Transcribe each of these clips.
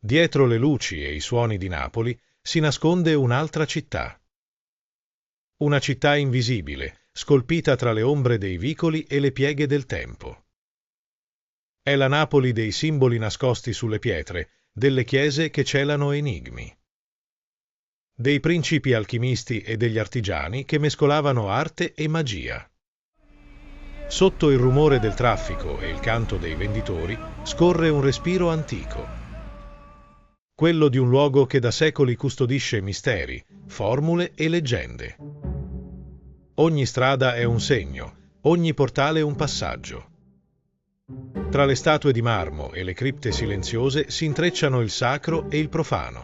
Dietro le luci e i suoni di Napoli si nasconde un'altra città. Una città invisibile, scolpita tra le ombre dei vicoli e le pieghe del tempo. È la Napoli dei simboli nascosti sulle pietre, delle chiese che celano enigmi. Dei principi alchimisti e degli artigiani che mescolavano arte e magia. Sotto il rumore del traffico e il canto dei venditori scorre un respiro antico. Quello di un luogo che da secoli custodisce misteri, formule e leggende. Ogni strada è un segno, ogni portale un passaggio. Tra le statue di marmo e le cripte silenziose si intrecciano il sacro e il profano.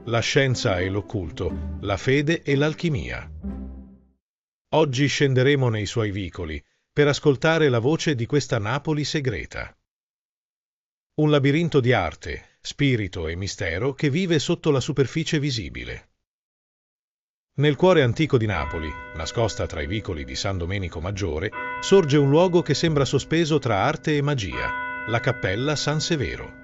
La scienza e l'occulto, la fede e l'alchimia. Oggi scenderemo nei suoi vicoli per ascoltare la voce di questa Napoli segreta. Un labirinto di arte, spirito e mistero che vive sotto la superficie visibile. Nel cuore antico di Napoli, nascosta tra i vicoli di San Domenico Maggiore, sorge un luogo che sembra sospeso tra arte e magia, la Cappella San Severo.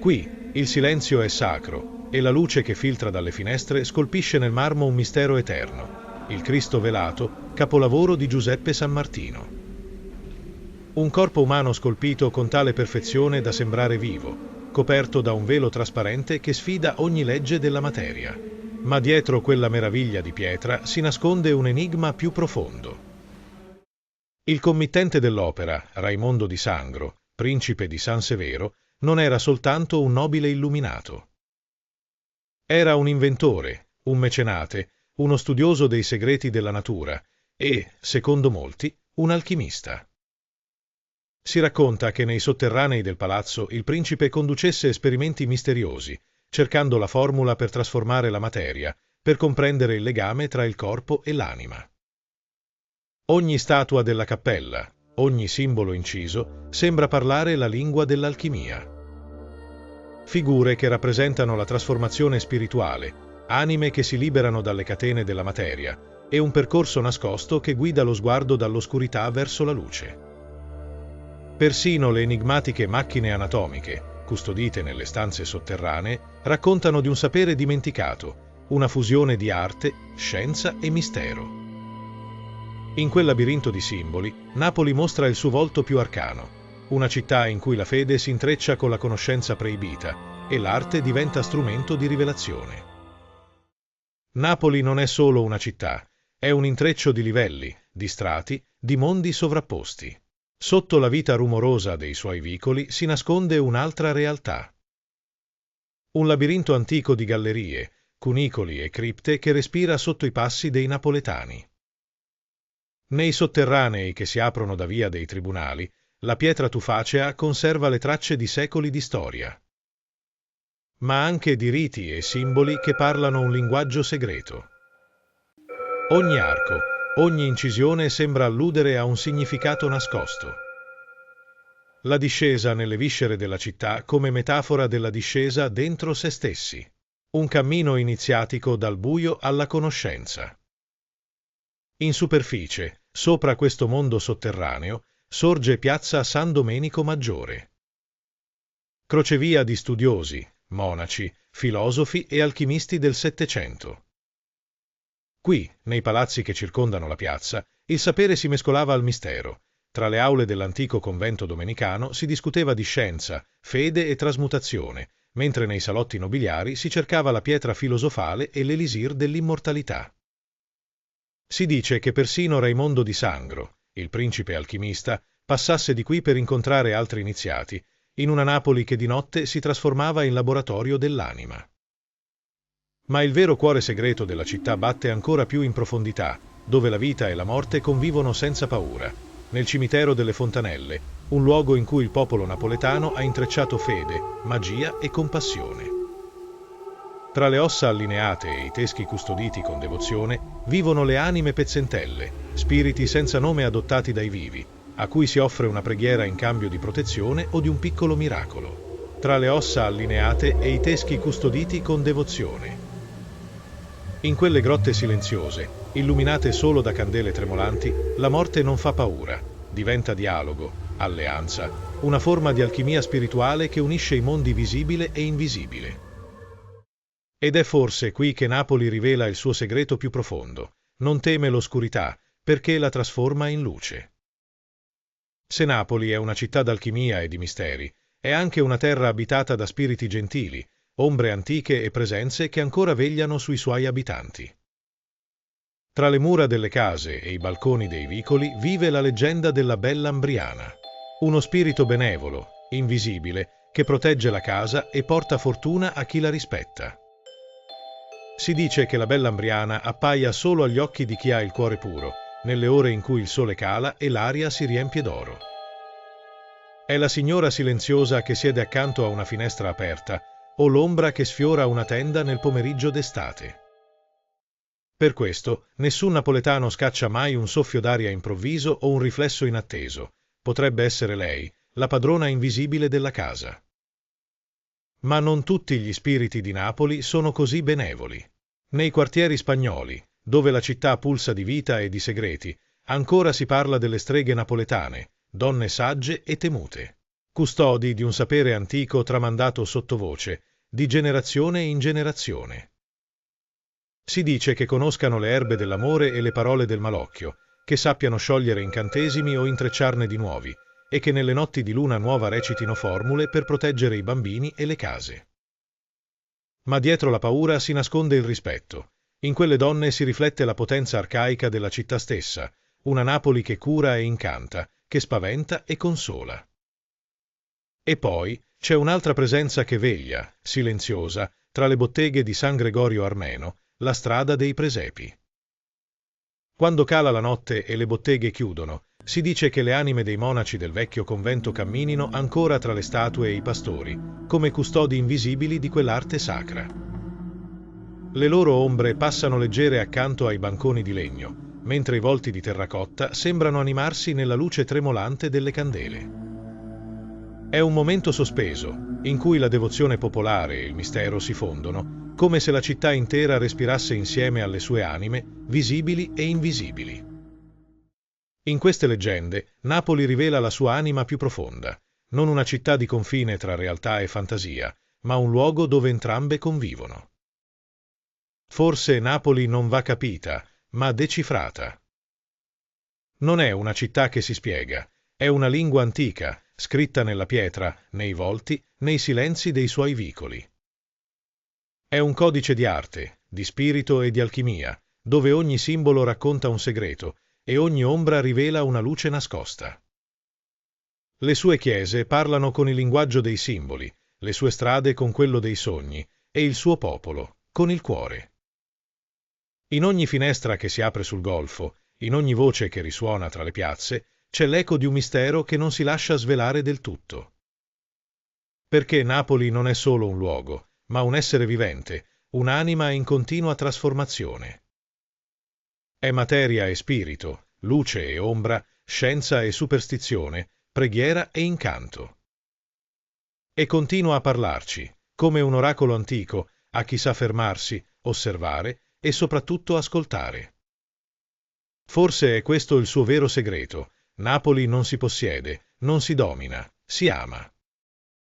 Qui il silenzio è sacro e la luce che filtra dalle finestre scolpisce nel marmo un mistero eterno, il Cristo velato, capolavoro di Giuseppe Sammartino. Un corpo umano scolpito con tale perfezione da sembrare vivo, coperto da un velo trasparente che sfida ogni legge della materia. Ma dietro quella meraviglia di pietra si nasconde un enigma più profondo. Il committente dell'opera, Raimondo di Sangro, principe di San Severo, non era soltanto un nobile illuminato. Era un inventore, un mecenate, uno studioso dei segreti della natura e, secondo molti, un alchimista. Si racconta che nei sotterranei del palazzo il principe conducesse esperimenti misteriosi, cercando la formula per trasformare la materia, per comprendere il legame tra il corpo e l'anima. Ogni statua della cappella, ogni simbolo inciso, sembra parlare la lingua dell'alchimia. Figure che rappresentano la trasformazione spirituale, anime che si liberano dalle catene della materia, e un percorso nascosto che guida lo sguardo dall'oscurità verso la luce. Persino le enigmatiche macchine anatomiche, custodite nelle stanze sotterranee, raccontano di un sapere dimenticato, una fusione di arte, scienza e mistero. In quel labirinto di simboli, Napoli mostra il suo volto più arcano, una città in cui la fede si intreccia con la conoscenza proibita e l'arte diventa strumento di rivelazione. Napoli non è solo una città, è un intreccio di livelli, di strati, di mondi sovrapposti. Sotto la vita rumorosa dei suoi vicoli si nasconde un'altra realtà. Un labirinto antico di gallerie, cunicoli e cripte che respira sotto i passi dei napoletani. Nei sotterranei che si aprono da via dei Tribunali, la pietra tufacea conserva le tracce di secoli di storia, ma anche di riti e simboli che parlano un linguaggio segreto. Ogni arco, ogni incisione sembra alludere a un significato nascosto. La discesa nelle viscere della città come metafora della discesa dentro se stessi. Un cammino iniziatico dal buio alla conoscenza. In superficie, sopra questo mondo sotterraneo, sorge piazza San Domenico Maggiore. Crocevia di studiosi, monaci, filosofi e alchimisti del Settecento. Qui, nei palazzi che circondano la piazza, il sapere si mescolava al mistero. Tra le aule dell'antico convento domenicano si discuteva di scienza, fede e trasmutazione, mentre nei salotti nobiliari si cercava la pietra filosofale e l'elisir dell'immortalità. Si dice che persino Raimondo di Sangro, il principe alchimista, passasse di qui per incontrare altri iniziati, in una Napoli che di notte si trasformava in laboratorio dell'anima. Ma il vero cuore segreto della città batte ancora più in profondità, dove la vita e la morte convivono senza paura, nel cimitero delle Fontanelle, un luogo in cui il popolo napoletano ha intrecciato fede, magia e compassione. Tra le ossa allineate e i teschi custoditi con devozione vivono le anime pezzentelle, spiriti senza nome adottati dai vivi, a cui si offre una preghiera in cambio di protezione o di un piccolo miracolo. Tra le ossa allineate e i teschi custoditi con devozione. In quelle grotte silenziose, illuminate solo da candele tremolanti, la morte non fa paura, diventa dialogo, alleanza, una forma di alchimia spirituale che unisce i mondi visibile e invisibile. Ed è forse qui che Napoli rivela il suo segreto più profondo. Non teme l'oscurità, perché la trasforma in luce. Se Napoli è una città d'alchimia e di misteri, è anche una terra abitata da spiriti gentili, ombre antiche e presenze che ancora vegliano sui suoi abitanti. Tra le mura delle case e i balconi dei vicoli vive la leggenda della Bella Ambriana, uno spirito benevolo, invisibile, che protegge la casa e porta fortuna a chi la rispetta. Si dice che la Bella Ambriana appaia solo agli occhi di chi ha il cuore puro, nelle ore in cui il sole cala e l'aria si riempie d'oro. È la signora silenziosa che siede accanto a una finestra aperta, o l'ombra che sfiora una tenda nel pomeriggio d'estate. Per questo, nessun napoletano scaccia mai un soffio d'aria improvviso o un riflesso inatteso. Potrebbe essere lei, la padrona invisibile della casa. Ma non tutti gli spiriti di Napoli sono così benevoli. Nei quartieri spagnoli, dove la città pulsa di vita e di segreti, ancora si parla delle streghe napoletane, donne sagge e temute, custodi di un sapere antico tramandato sottovoce, di generazione in generazione. Si dice che conoscano le erbe dell'amore e le parole del malocchio, che sappiano sciogliere incantesimi o intrecciarne di nuovi, e che nelle notti di luna nuova recitino formule per proteggere i bambini e le case. Ma dietro la paura si nasconde il rispetto. In quelle donne si riflette la potenza arcaica della città stessa, una Napoli che cura e incanta, che spaventa e consola. E poi c'è un'altra presenza che veglia, silenziosa, tra le botteghe di San Gregorio Armeno, la strada dei presepi. Quando cala la notte e le botteghe chiudono, si dice che le anime dei monaci del vecchio convento camminino ancora tra le statue e i pastori, come custodi invisibili di quell'arte sacra. Le loro ombre passano leggere accanto ai banconi di legno, mentre i volti di terracotta sembrano animarsi nella luce tremolante delle candele. È un momento sospeso, in cui la devozione popolare e il mistero si fondono, come se la città intera respirasse insieme alle sue anime, visibili e invisibili. In queste leggende, Napoli rivela la sua anima più profonda, non una città di confine tra realtà e fantasia, ma un luogo dove entrambe convivono. Forse Napoli non va capita, ma decifrata. Non è una città che si spiega, è una lingua antica, scritta nella pietra, nei volti, nei silenzi dei suoi vicoli. È un codice di arte, di spirito e di alchimia, dove ogni simbolo racconta un segreto e ogni ombra rivela una luce nascosta. Le sue chiese parlano con il linguaggio dei simboli, le sue strade con quello dei sogni e il suo popolo, con il cuore. In ogni finestra che si apre sul golfo, in ogni voce che risuona tra le piazze, c'è l'eco di un mistero che non si lascia svelare del tutto. Perché Napoli non è solo un luogo, ma un essere vivente, un'anima in continua trasformazione. È materia e spirito, luce e ombra, scienza e superstizione, preghiera e incanto. E continua a parlarci, come un oracolo antico, a chi sa fermarsi, osservare e soprattutto ascoltare. Forse è questo il suo vero segreto. Napoli non si possiede, non si domina, si ama.